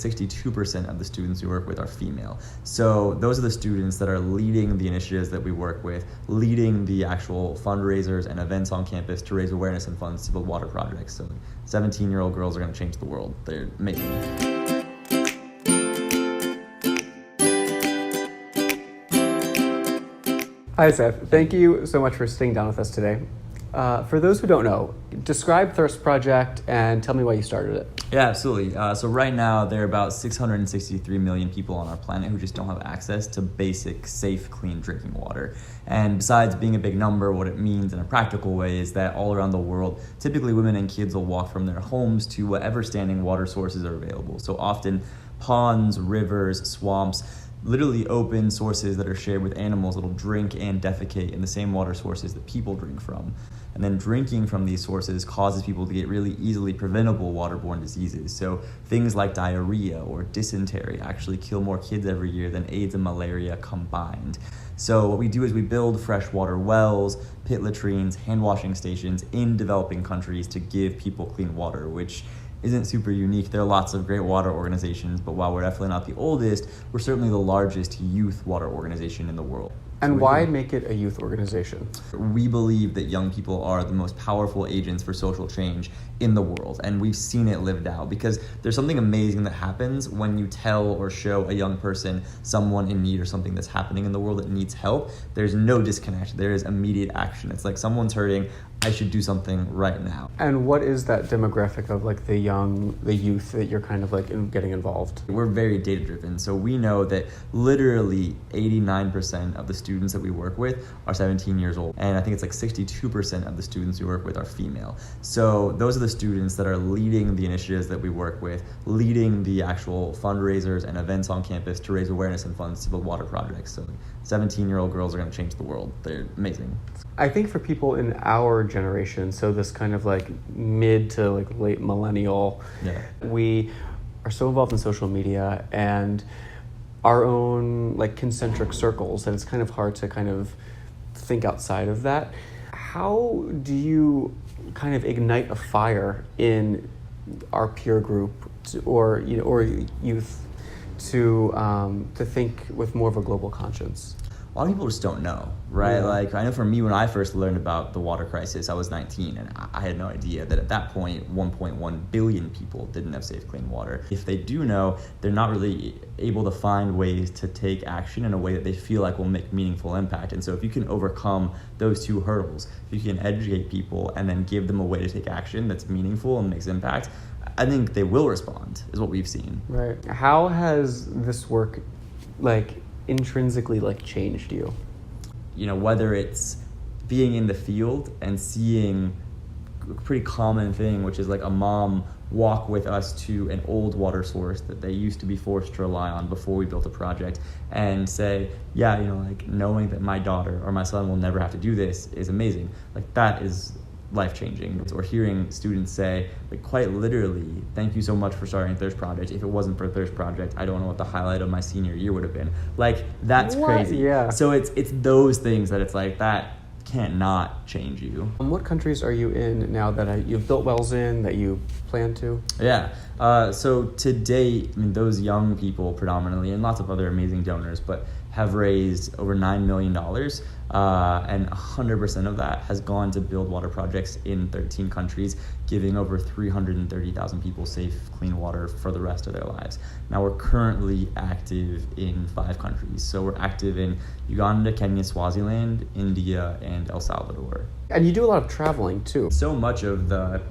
62% of the students we work with are female. So those are the students that are leading the initiatives that we work with, leading the actual fundraisers and events on campus to raise awareness and funds to build water projects. So 17-year-old girls are going to change the world. They're amazing. Hi, Seth. Thank you so much for sitting down with us today. For those who don't know, describe Thirst Project and tell me why you started it. Yeah, absolutely. So right now, there are about 663 million people on our planet who just don't have access to basic, safe, clean drinking water. And besides being a big number, what it means in a practical way is that all around the world, typically women and kids will walk from their homes to whatever standing water sources are available. So often ponds, rivers, swamps, literally open sources that are shared with animals that'll drink and defecate in the same water sources that people drink from. And then drinking from these sources causes people to get really easily preventable waterborne diseases. So things like diarrhea or dysentery actually kill more kids every year than AIDS and malaria combined. So what we do is we build freshwater wells, pit latrines, hand washing stations in developing countries to give people clean water, which isn't super unique. There are lots of great water organizations, but while we're definitely not the oldest, we're certainly the largest youth water organization in the world. And why make it a youth organization? We believe that young people are the most powerful agents for social change in the world, and we've seen it lived out because there's something amazing that happens when you tell or show a young person someone in need or something that's happening in the world that needs help. There's no disconnect. There is immediate action. It's like someone's hurting, I should do something right now. And what is that demographic of like the youth that you're kind of like getting involved? We're very data driven. So we know that literally 89% of the students that we work with are 17 years old. And I think it's like 62% of the students we work with are female. So those are the students that are leading the initiatives that we work with, leading the actual fundraisers and events on campus to raise awareness and funds to build water projects. So 17-year-old girls are going to change the world. They're amazing. I think for people in our generation, so this kind of like mid to like late millennial, we are so involved in social media and our own like concentric circles that it's kind of hard to kind of think outside of that. How do you kind of ignite a fire in our peer group or youth to think with more of a global conscience? A lot of people just don't know, right? Yeah. Like, I know for me, when I first learned about the water crisis, I was 19, and I had no idea that at that point, 1.1 billion people didn't have safe, clean water. If they do know, they're not really able to find ways to take action in a way that they feel like will make meaningful impact. And so if you can overcome those two hurdles, if you can educate people and then give them a way to take action that's meaningful and makes impact, I think they will respond, is what we've seen. Right. How has this work, intrinsically changed you? Whether it's being in the field and seeing a pretty common thing, which is like a mom walk with us to an old water source that they used to be forced to rely on before we built a project and say, knowing that my daughter or my son will never have to do this is amazing. That is life-changing. Or hearing students say, quite literally, thank you so much for starting Thirst Project. If it wasn't for Thirst Project, I don't know what the highlight of my senior year would have been. That's crazy. Yeah. So it's those things that it's that can't not change you. What countries are you in now that you've built wells in, that you plan to? Yeah. So to date, those young people predominantly, and lots of other amazing donors, but have raised over $9 million, and 100% of that has gone to build water projects in 13 countries, giving over 330,000 people safe, clean water for the rest of their lives. Now we're currently active in 5 countries. So we're active in Uganda, Kenya, Swaziland, India, and El Salvador. And you do a lot of traveling too. So much of the,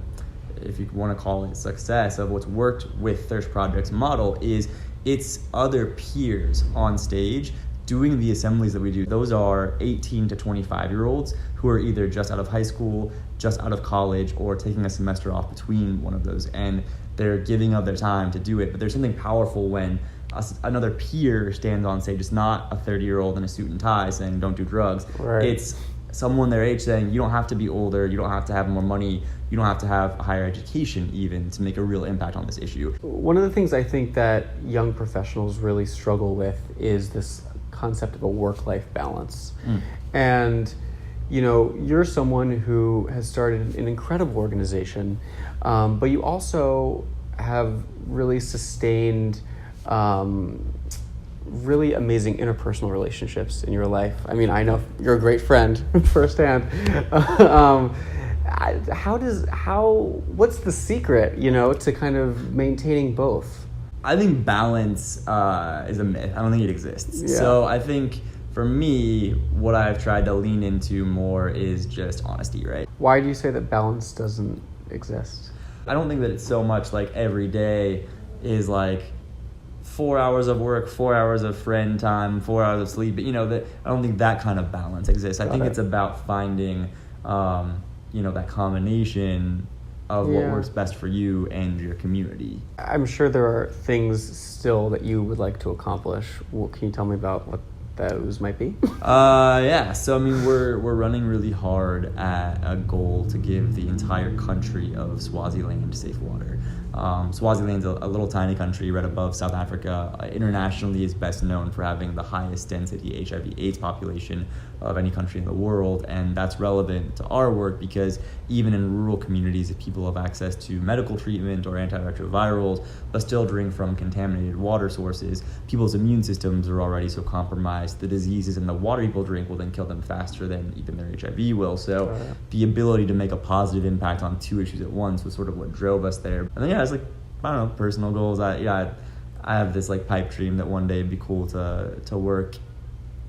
if you want to call it success, of what's worked with Thirst Project's model is it's other peers on stage doing the assemblies that we do. Those are 18 to 25-year-olds who are either just out of high school, just out of college, or taking a semester off between one of those, and they're giving of their time to do it. But there's something powerful when another peer stands on stage. It's not a 30-year-old in a suit and tie saying don't do drugs. Right. It's someone their age saying you don't have to be older, you don't have to have more money, you don't have to have a higher education even to make a real impact on this issue. One of the things I think that young professionals really struggle with is this concept of a work-life balance. And you're someone who has started an incredible organization, but you also have really sustained really amazing interpersonal relationships in your life. I mean, I know you're a great friend firsthand. What's the secret, to kind of maintaining both? I think balance is a myth. I don't think it exists. Yeah. So I think for me, what I've tried to lean into more is just honesty, right? Why do you say that balance doesn't exist? I don't think that it's so much like every day is like 4 hours of work, 4 hours of friend time, 4 hours of sleep. But that I don't think that kind of balance exists. I think it's about finding, that combination of what works best for you and your community. I'm sure there are things still that you would like to accomplish. Can you tell me about what those might be? So we're running really hard at a goal to give the entire country of Swaziland safe water. Swaziland's a little tiny country right above South Africa. Internationally is best known for having the highest density HIV/AIDS population of any country in the world, and that's relevant to our work because even in rural communities, if people have access to medical treatment or antiretrovirals but still drink from contaminated water sources, people's immune systems are already so compromised. The diseases in the water people drink will then kill them faster than even their HIV will. So the ability to make a positive impact on two issues at once was sort of what drove us there. And then it's like, I don't know, personal goals. I have this like pipe dream that one day it'd be cool to work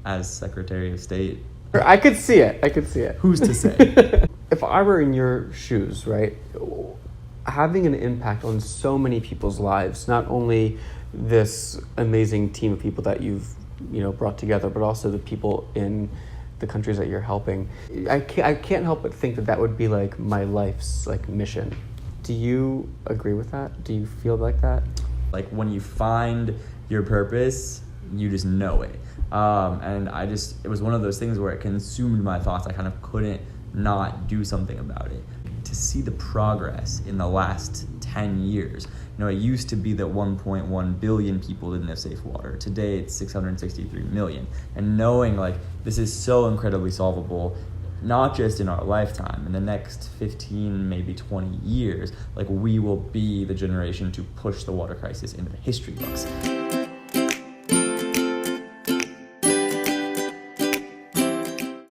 as Secretary of State. I could see it. Who's to say? If I were in your shoes, right, having an impact on so many people's lives, not only this amazing team of people that you've brought together, but also the people in the countries that you're helping, I can't help but think that would be like my life's like mission. Do you agree with that? Do you feel like that? Like when you find your purpose, you just know it. And it was one of those things where it consumed my thoughts. I kind of couldn't not do something about it. To see the progress in the last 10 years. It used to be that 1.1 billion people didn't have safe water. Today it's 663 million. And knowing like this is so incredibly solvable, not just in our lifetime, in the next 15, maybe 20 years, like we will be the generation to push the water crisis into the history books.